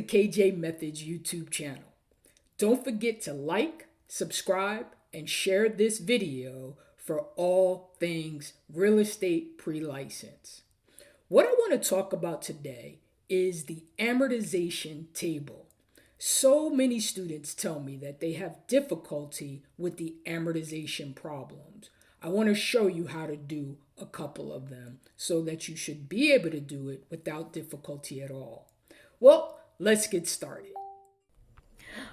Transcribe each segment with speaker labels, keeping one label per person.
Speaker 1: KJ Methods YouTube channel. Don't forget to like, subscribe, and share this video for all things real estate pre-license. What I want to talk about today is the amortization table. So many students tell me that they have difficulty with the amortization problems. I want to show you how to do a couple of them so that you should be able to do it without difficulty at all. Well, let's get started.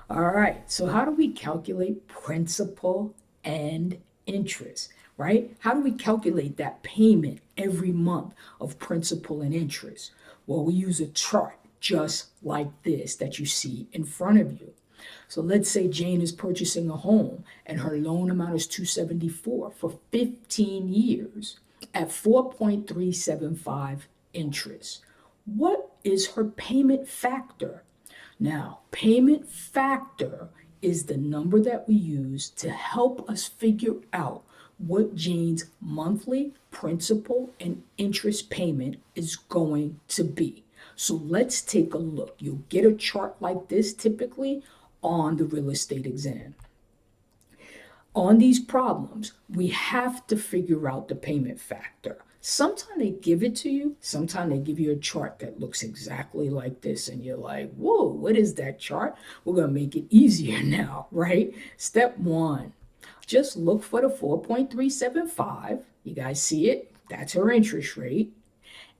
Speaker 1: All right, so how do we calculate principal and interest, right? How do we calculate that payment every month of principal and interest? Well, we use a chart just like this that you see in front of you. So let's say Jane is purchasing a home and her loan amount is $274 for 15 years at 4.375 interest. What is her payment factor? Now, payment factor is the number that we use to help us figure out what Jane's monthly principal and interest payment is going to be. So let's take a look. You'll get a chart like this typically on the real estate exam. On these problems, we have to figure out the payment factor. Sometimes they give it to you. Sometimes they give you a chart that looks exactly like this. And you're like, whoa, what is that chart? We're going to make it easier now, right? Step one, just look for the 4.375. You guys see it? That's her interest rate.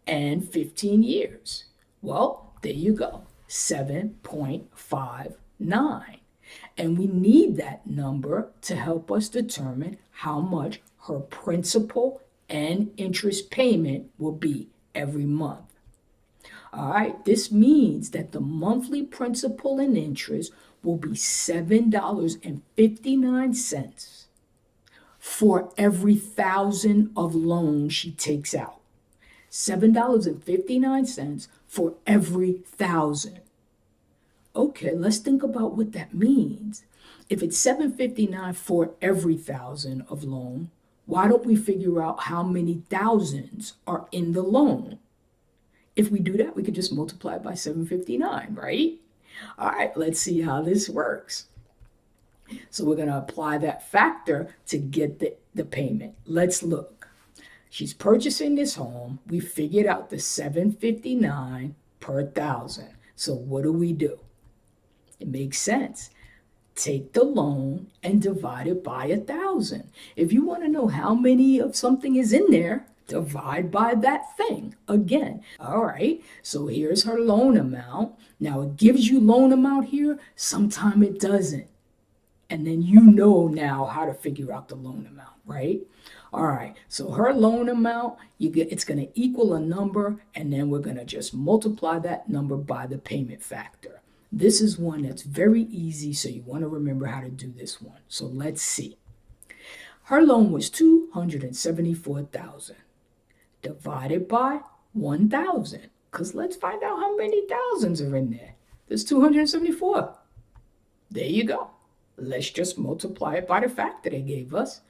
Speaker 1: And 15 years. Well, there you go, 7.59. And we need that number to help us determine how much her principal and interest payment will be every month. All right, this means that the monthly principal and interest will be $7.59 for every $1,000 of loan she takes out. $7.59 for every $1,000. Okay, let's think about what that means. If it's $7.59 for every $1,000 of loan, why don't we figure out how many thousands are in the loan? If we do that, we could just multiply it by 759, right? All right, let's see how this works. So we're going to apply that factor to get the payment. Let's look. She's purchasing this home. We figured out the 759 per thousand. So what do? It makes sense. Take the loan and divide it by 1,000. If you want to know how many of something is in there, divide by that thing again. All right, so here's her loan amount. Now it gives you loan amount here. Sometime it doesn't. And then you know now how to figure out the loan amount, right? All right, so her loan amount, it's going to equal a number, and then we're going to just multiply that number by the payment factor. This is one that's very easy, so you want to remember how to do this one. So let's see. Her loan was $274,000 divided by 1,000, because let's find out how many thousands are in there. There's 274. There you go. Let's just multiply it by the factor they gave us.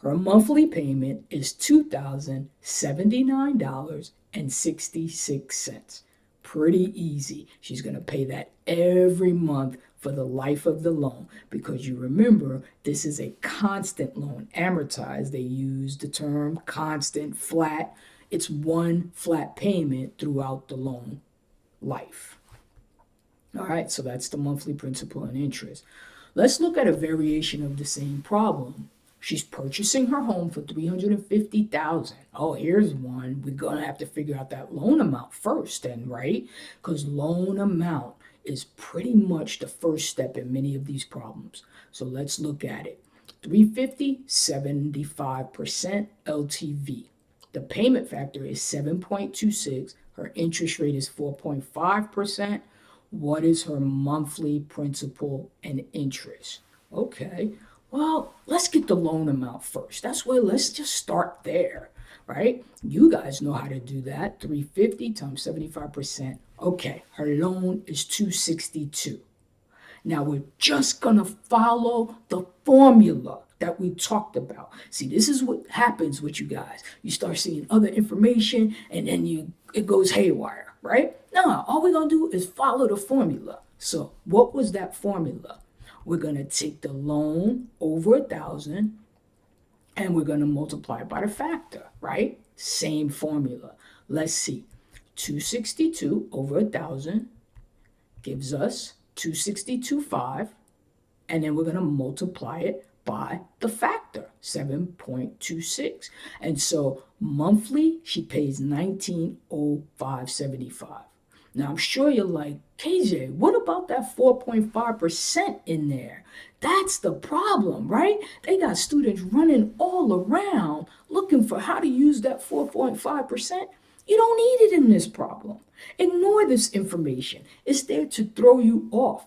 Speaker 1: Her monthly payment is $2,079.66. Pretty easy. She's going to pay that every month for the life of the loan, because you remember this is a constant loan. Amortized, they use the term constant, flat. It's one flat payment throughout the loan life. All right, so that's the monthly principal and interest. Let's look at a variation of the same problem. She's purchasing her home for $350,000. Oh, here's one. We're going to have to figure out that loan amount first then, right? Because loan amount is pretty much the first step in many of these problems. So let's look at it. 350, 75% LTV. The payment factor is 7.26. Her interest rate is 4.5%. What is her monthly principal and interest? Okay. Well, let's get the loan amount first. That's where let's just start there, right? You guys know how to do that. 350 times 75%. Okay, her loan is 262. Now we're just going to follow the formula that we talked about. See, this is what happens with you guys. You start seeing other information and then it goes haywire, right? No, all we're going to do is follow the formula. So what was that formula? We're going to take the loan over 1,000 and we're going to multiply it by the factor, right? Same formula. Let's see. 262 over 1,000 gives us 262.5, and then we're going to multiply it by the factor, 7.26. And so monthly, she pays 1905.75. Now, I'm sure you're like, KJ, what about that 4.5% in there? That's the problem, right? They got students running all around looking for how to use that 4.5%. You don't need it in this problem. Ignore this information. It's there to throw you off.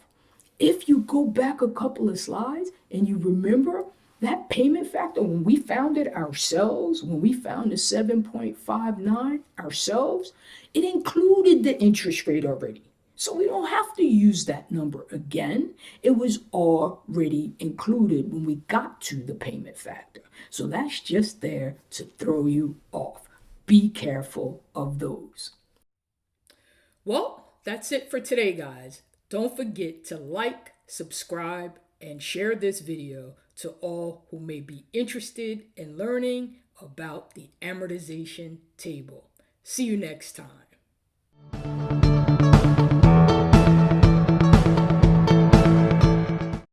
Speaker 1: If you go back a couple of slides and you remember that payment factor, when we found it ourselves, when we found the 7.59 ourselves, it included the interest rate already. So we don't have to use that number again. It was already included when we got to the payment factor. So that's just there to throw you off. Be careful of those. Well, that's it for today, guys. Don't forget to like, subscribe, and share this video to all who may be interested in learning about the amortization table. See you next time.